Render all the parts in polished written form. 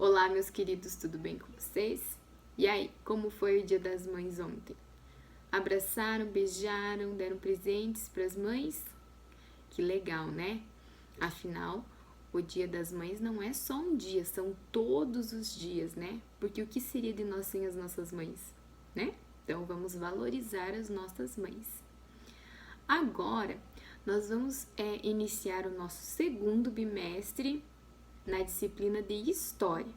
Olá, meus queridos, tudo bem com vocês? E aí, como foi o Dia das Mães ontem? Abraçaram, beijaram, deram presentes para as mães? Que legal, né? Afinal, o Dia das Mães não é só um dia, são todos os dias, né? Porque o que seria de nós sem as nossas mães, né? Então, vamos valorizar as nossas mães. Agora, nós vamos iniciar o nosso segundo bimestre na disciplina de História.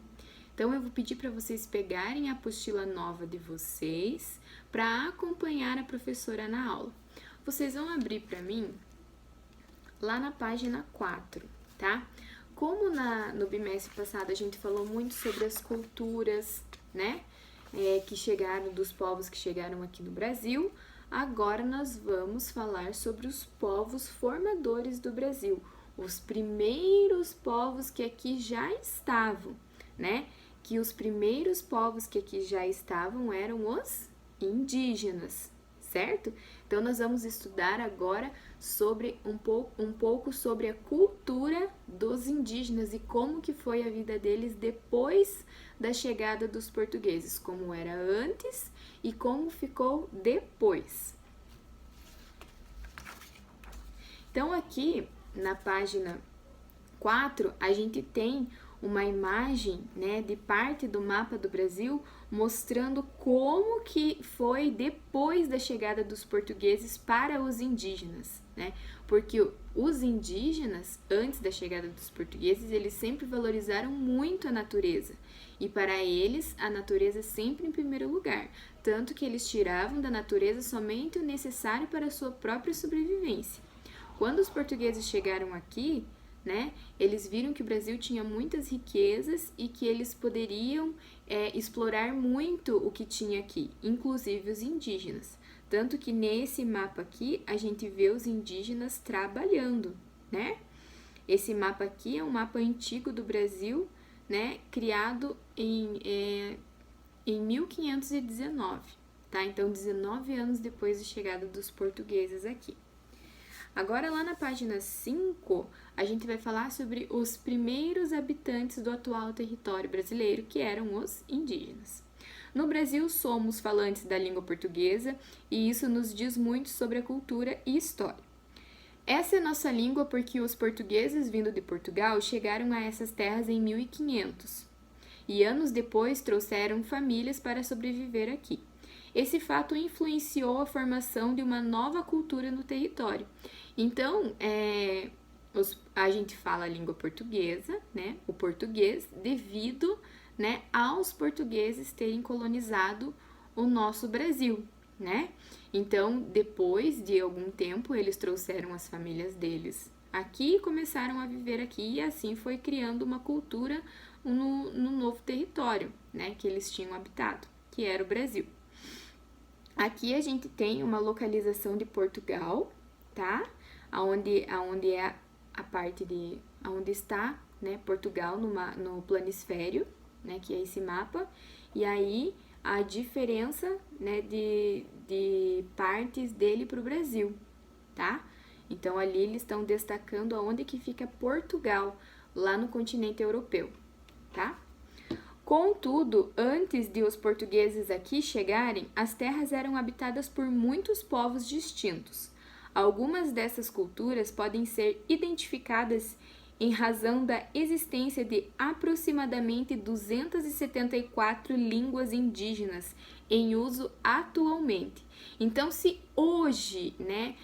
Então, eu vou pedir para vocês pegarem a apostila nova de vocês para acompanhar a professora na aula. Vocês vão abrir para mim lá na página 4, tá? Como no bimestre passado a gente falou muito sobre as culturas, né? Que chegaram, dos povos que chegaram aqui no Brasil, agora nós vamos falar sobre os povos formadores do Brasil, os primeiros povos que aqui já estavam, né? Que os primeiros povos que aqui já estavam eram os indígenas, certo? Então, nós vamos estudar agora sobre um pouco sobre a cultura dos indígenas e como que foi a vida deles depois da chegada dos portugueses, como era antes e como ficou depois. Então, aqui na página 4, a gente tem uma imagem, né, de parte do mapa do Brasil mostrando como que foi depois da chegada dos portugueses para os indígenas, né? Porque os indígenas, antes da chegada dos portugueses, eles sempre valorizaram muito a natureza. E para eles, a natureza sempre em primeiro lugar, tanto que eles tiravam da natureza somente o necessário para a sua própria sobrevivência. Quando os portugueses chegaram aqui, né, eles viram que o Brasil tinha muitas riquezas e que eles poderiam explorar muito o que tinha aqui, inclusive os indígenas. Tanto que nesse mapa aqui a gente vê os indígenas trabalhando, né? Esse mapa aqui é um mapa antigo do Brasil, né, criado em 1519, tá? Então, 19 anos depois da chegada dos portugueses aqui. Agora, lá na página 5, a gente vai falar sobre os primeiros habitantes do atual território brasileiro, que eram os indígenas. No Brasil, somos falantes da língua portuguesa e isso nos diz muito sobre a cultura e história. Essa é nossa língua porque os portugueses vindo de Portugal chegaram a essas terras em 1500 e anos depois trouxeram famílias para sobreviver aqui. Esse fato influenciou a formação de uma nova cultura no território. Então, a gente fala a língua portuguesa, né, o português, devido, né, aos portugueses terem colonizado o nosso Brasil, né? Então, depois de algum tempo, eles trouxeram as famílias deles aqui e começaram a viver aqui e assim foi criando uma cultura no novo território, né, que eles tinham habitado, que era o Brasil. Aqui a gente tem uma localização de Portugal, tá? Aonde é a parte de onde está, né, Portugal no planisfério, né, que é esse mapa. E aí a diferença, né, de partes dele para o Brasil, tá? Então ali eles estão destacando aonde que fica Portugal, lá no continente europeu, tá? Contudo, antes de os portugueses aqui chegarem, as terras eram habitadas por muitos povos distintos. Algumas dessas culturas podem ser identificadas em razão da existência de aproximadamente 274 línguas indígenas em uso atualmente. Então, se hoje, né,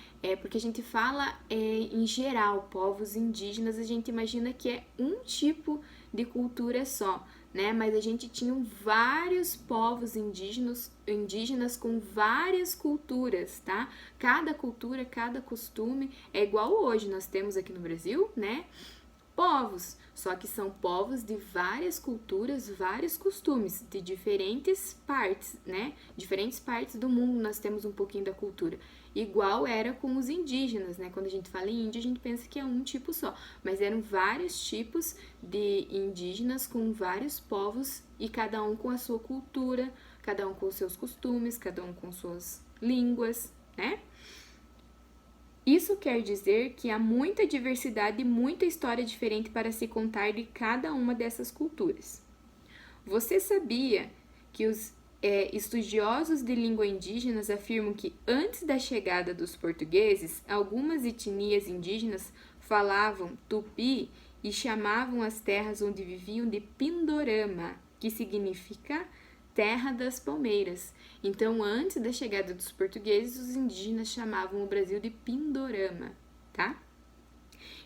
porque a gente fala em geral, povos indígenas, a gente imagina que é um tipo de cultura só, né? Mas a gente tinha vários povos indígenas com várias culturas, tá? Cada cultura, cada costume é igual hoje. Nós temos aqui no Brasil, né, povos, só que são povos de várias culturas, vários costumes, de diferentes partes, né? Diferentes partes do mundo nós temos um pouquinho da cultura. Igual era com os indígenas, né? Quando a gente fala em índio, a gente pensa que é um tipo só, mas eram vários tipos de indígenas com vários povos e cada um com a sua cultura, cada um com os seus costumes, cada um com suas línguas, né? Isso quer dizer que há muita diversidade e muita história diferente para se contar de cada uma dessas culturas. Você sabia que os estudiosos de língua indígenas afirmam que antes da chegada dos portugueses, algumas etnias indígenas falavam tupi e chamavam as terras onde viviam de Pindorama, que significa terra das palmeiras. Então, antes da chegada dos portugueses, os indígenas chamavam o Brasil de Pindorama, tá?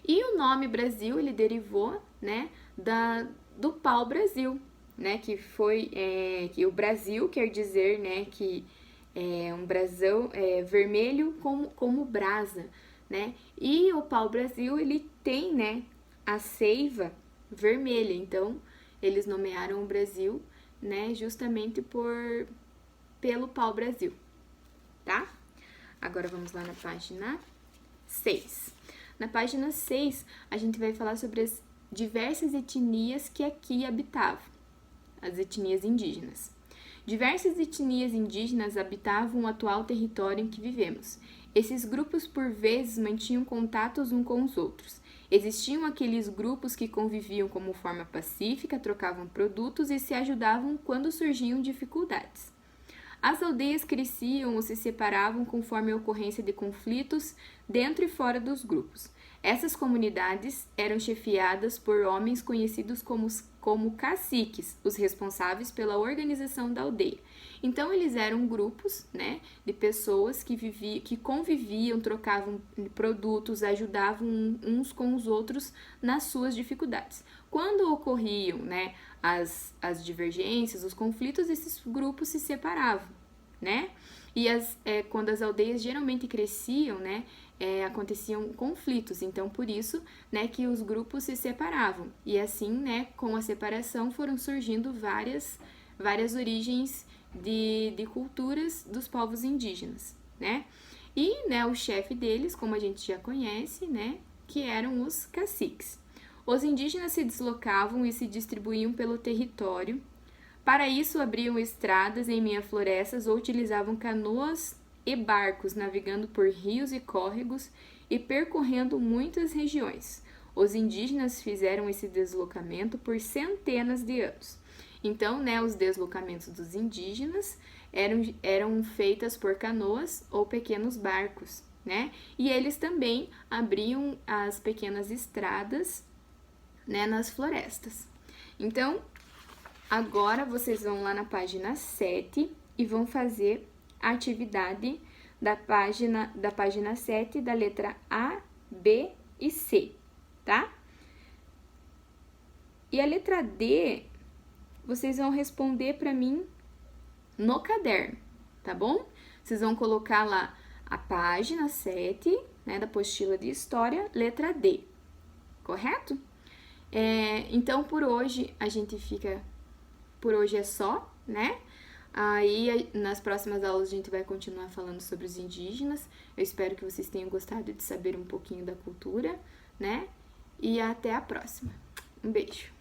E o nome Brasil, ele derivou, né, do pau-brasil, né, que foi, que o Brasil quer dizer, né, que é um brasão vermelho como brasa, né, e o pau-brasil, ele tem, né, a seiva vermelha, então eles nomearam o Brasil, né, justamente pelo pau-brasil, tá? Agora vamos lá na página 6. Na página 6, a gente vai falar sobre as diversas etnias que aqui habitavam, as etnias indígenas. Diversas etnias indígenas habitavam o atual território em que vivemos. Esses grupos, por vezes, mantinham contatos uns com os outros. Existiam aqueles grupos que conviviam como forma pacífica, trocavam produtos e se ajudavam quando surgiam dificuldades. As aldeias cresciam ou se separavam conforme a ocorrência de conflitos dentro e fora dos grupos. Essas comunidades eram chefiadas por homens conhecidos como caciques, os responsáveis pela organização da aldeia. Então, eles eram grupos, né, de pessoas que conviviam, trocavam produtos, ajudavam uns com os outros nas suas dificuldades. Quando ocorriam, né, as divergências, os conflitos, esses grupos se separavam, né? E quando as aldeias geralmente cresciam, né, aconteciam conflitos, então por isso, né, que os grupos se separavam. E assim, né, com a separação foram surgindo várias origens de culturas dos povos indígenas, né? E, né, o chefe deles, como a gente já conhece, né, que eram os caciques. Os indígenas se deslocavam e se distribuíam pelo território. Para isso, abriam estradas em meio a florestas ou utilizavam canoas e barcos, navegando por rios e córregos e percorrendo muitas regiões. Os indígenas fizeram esse deslocamento por centenas de anos. Então, né, os deslocamentos dos indígenas eram feitos por canoas ou pequenos barcos, né? E eles também abriam as pequenas estradas, né, nas florestas. Então, agora vocês vão lá na página 7 e vão fazer a atividade da página 7, da letra A, B e C, tá? E a letra D, vocês vão responder para mim no caderno, tá bom? Vocês vão colocar lá a página 7, né, da apostila de história, letra D, correto? Então, por hoje é só, né? Aí, nas próximas aulas, a gente vai continuar falando sobre os indígenas. Eu espero que vocês tenham gostado de saber um pouquinho da cultura, né? E até a próxima. Um beijo!